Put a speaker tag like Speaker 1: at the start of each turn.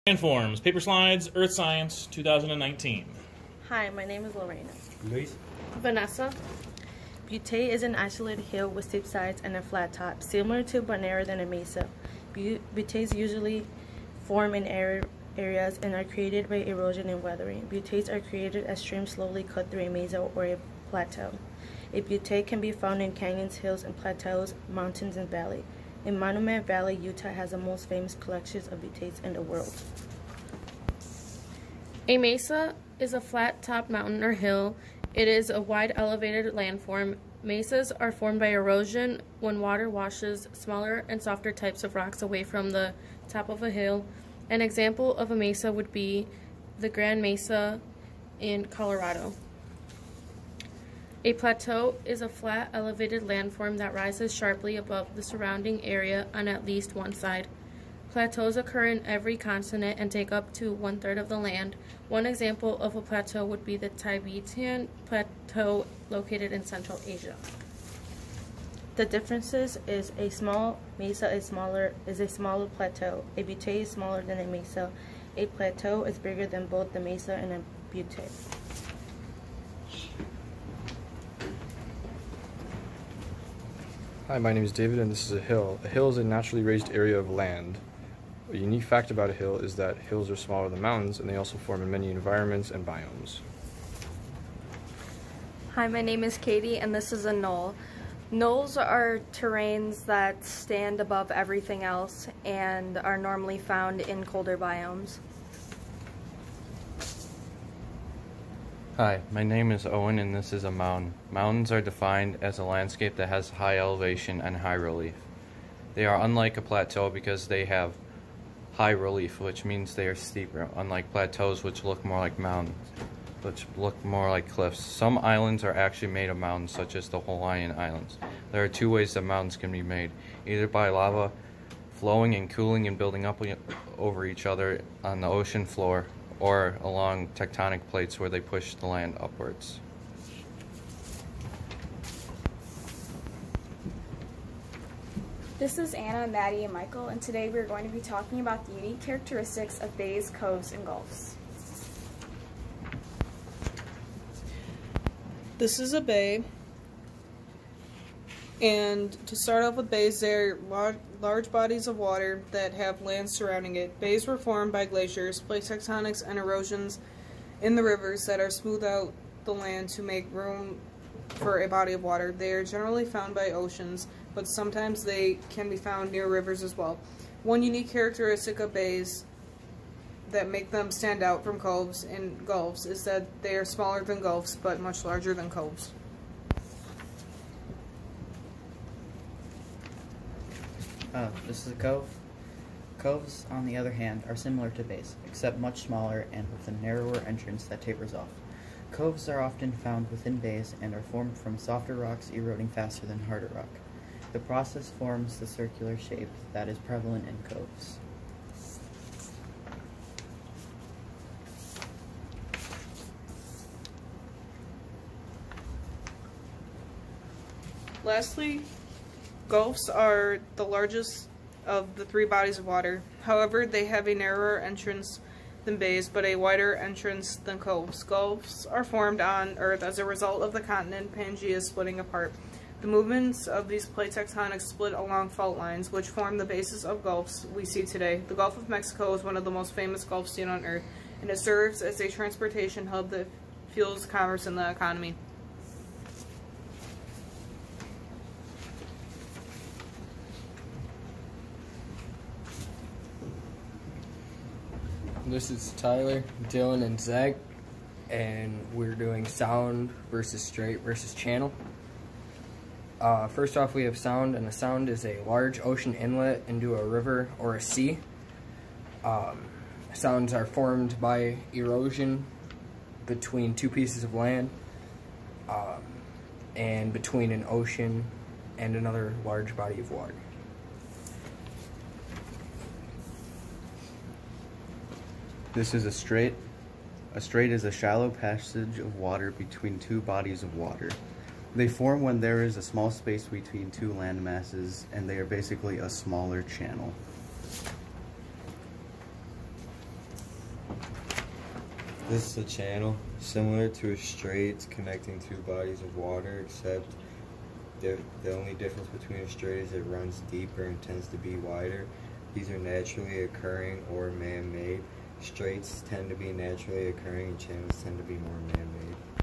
Speaker 1: Landforms, Paper Slides, Earth Science, 2019.
Speaker 2: Hi, my name is Lorena.
Speaker 3: Luis.
Speaker 2: Vanessa. Butte is an isolated hill with steep sides and a flat top, similar to but narrower than a mesa. Buttes usually form in arid areas and are created by erosion and weathering. Buttes are created as streams slowly cut through a mesa or a plateau. A butte can be found in canyons, hills, and plateaus, mountains, and valleys. In Monument Valley, Utah has the most famous collections of buttes in the world.
Speaker 4: A mesa is a flat-topped mountain or hill. It is a wide elevated landform. Mesas are formed by erosion when water washes smaller and softer types of rocks away from the top of a hill. An example of a mesa would be the Grand Mesa in Colorado. A plateau is a flat, elevated landform that rises sharply above the surrounding area on at least one side. Plateaus occur in every continent and take up to 1/3 of the land. One example of a plateau would be the Tibetan Plateau located in Central Asia.
Speaker 2: The differences is a small mesa is a smaller plateau. A butte is smaller than a mesa. A plateau is bigger than both the mesa and a butte.
Speaker 3: Hi, my name is David and this is a hill. A hill is a naturally raised area of land. A unique fact about a hill is that hills are smaller than mountains and they also form in many environments and biomes.
Speaker 5: Hi, my name is Katie and this is a knoll. Knolls are terrains that stand above everything else and are normally found in colder biomes.
Speaker 6: Hi, my name is Owen and this is a mountain. Mountains are defined as a landscape that has high elevation and high relief. They are unlike a plateau because they have high relief, which means they are steeper, unlike plateaus which look more like mountains, which look more like cliffs. Some islands are actually made of mountains, such as the Hawaiian Islands. There are two ways that mountains can be made, either by lava flowing and cooling and building up over each other on the ocean floor, or along tectonic plates where they push the land upwards.
Speaker 7: This is Anna, Maddie, and Michael, and today we're going to be talking about the unique characteristics of bays, coves, and gulfs.
Speaker 8: This is a bay, and to start off with bays, they're large bodies of water that have land surrounding it. Bays were formed by glaciers, plate tectonics, and erosions in the rivers that are smooth out the land to make room for a body of water. They are generally found by oceans, but sometimes they can be found near rivers as well. One unique characteristic of bays that make them stand out from coves and gulfs is that they are smaller than gulfs, but much larger than coves.
Speaker 9: This is a cove. Coves, on the other hand, are similar to bays, except much smaller and with a narrower entrance that tapers off. Coves are often found within bays and are formed from softer rocks eroding faster than harder rock. The process forms the circular shape that is prevalent in coves.
Speaker 8: Lastly, gulfs are the largest of the three bodies of water. However, they have a narrower entrance than bays, but a wider entrance than coves. Gulfs are formed on Earth as a result of the continent Pangaea splitting apart. The movements of these plate tectonics split along fault lines, which form the basis of gulfs we see today. The Gulf of Mexico is one of the most famous gulfs seen on Earth, and it serves as a transportation hub that fuels commerce and the economy.
Speaker 10: This is Tyler, Dylan, and Zach, and we're doing sound versus straight versus channel. First off, we have sound, and a sound is a large ocean inlet into a river or a sea. Sounds are formed by erosion between two pieces of land and between an ocean and another large body of water.
Speaker 11: This is a strait. A strait is a shallow passage of water between two bodies of water. They form when there is a small space between two land masses, and they are basically a smaller channel.
Speaker 12: This is a channel similar to a strait connecting two bodies of water, except the only difference between a strait is it runs deeper and tends to be wider. These are naturally occurring or man-made. Straits tend to be naturally occurring and channels tend to be more man-made.